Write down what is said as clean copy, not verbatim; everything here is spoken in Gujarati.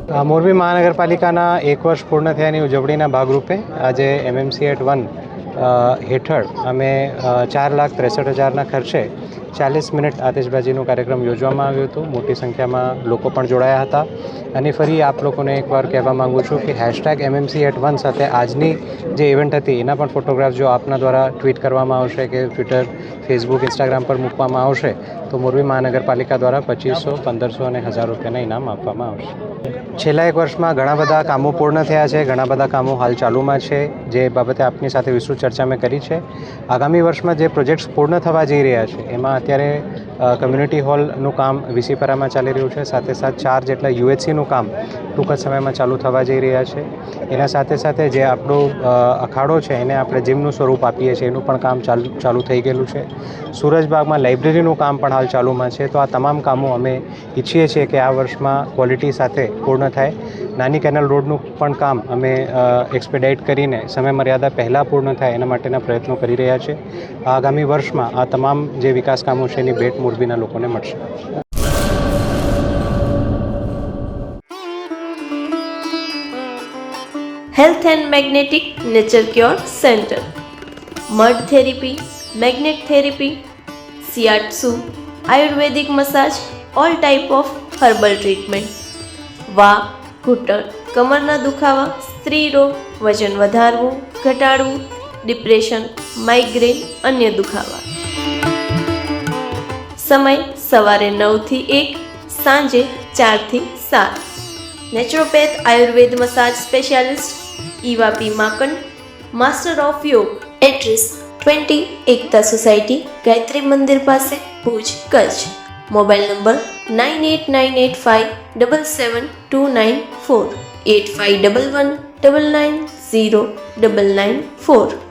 મોરબી મહાનગરપાલિકાના 1 વર્ષ પૂર્ણ થયાની ઉજવણીના ભાગરૂપે આજે MMCAT1 હેઠળ અમે 4,63,000ના ખર્ચે 40 મિનિટ આતિશબાજીનો કાર્યક્રમ યોજવામાં આવ્યો હતો. મોટી સંખ્યામાં લોકો પણ જોડાયા હતા. અને ફરી આપ લોકોને એકવાર કહેવા માગું છું કે #MMCAT1 સાથે આજની જે ઇવેન્ટ હતી એના પણ ફોટોગ્રાફ જો આપના દ્વારા ટ્વીટ કરવામાં આવશે કે ટ્વિટર, ફેસબુક, ઇન્સ્ટાગ્રામ પર મૂકવામાં આવશે તો મોરબી મહાનગરપાલિકા દ્વારા 2500, 1500 અને 1000 રૂપિયાના ઇનામ આપવામાં આવશે. છેલ્લા 1 વર્ષમાં ઘણા બધા કામો પૂર્ણ થયા છે, ઘણા બધા કામો હાલ ચાલુમાં છે, જે બાબતે આપની સાથે વિસ્તૃત ચર્ચા મેં કરી છે. આગામી વર્ષમાં જે પ્રોજેક્ટ્સ પૂર્ણ થવા જઈ રહ્યા છે એમાં અત્યારે કમ્યુનિટી હોલનું કામ વિસીપરામાં ચાલી રહ્યું છે. સાથે 4 જેટલા UHCનું કામ ટૂંક જ સમયમાં ચાલુ થવા જઈ રહ્યા છે. એના સાથે જે આપણો અખાડો છે એને આપણે જીમનું સ્વરૂપ આપીએ છીએ એનું પણ કામ ચાલુ થઈ ગયેલું છે. સુરજબાગમાં લાઇબ્રેરીનું કામ પણ હાલ ચાલુમાં છે. તો આ તમામ કામો અમે ઈચ્છીએ છીએ કે આ વર્ષમાં ક્વોલિટી સાથે પૂર્ણ થાય. નાની કેનલ રોડનું પણ કામ અમે એક્સપેડાઇટ કરીને સમય મર્યાદા પહેલાં પૂર્ણ થાય એના માટેના પ્રયત્નો કરી રહ્યા છે. આગામી વર્ષમાં આ તમામ જે વિકાસ કામો છે એની ભેટ મોરબીના લોકોને મળશે. Health and magnetic nature cure centre, mud therapy, magnet therapy, shiatsu, ayurvedic massage, all type of herbal treatment, વા, ઘૂંટણ, કમરના દુખાવા, સ્ત્રી રોગ, વજન વધારવું, ઘટાડવું, ડિપ્રેશન, માઇગ્રેન, અન્ય દુખાવા. સમય સવારે 9 થી 1, સાંજે 4 થી 7. Naturopath Ayurveda massage specialist Eva P માકન, master of યોગ. એડ્રેસ 20 એકતા સોસાયટી, ગાયત્રી મંદિર પાસે, ભુજ, કચ્છ. Mobile number 9898577294, 8511990994.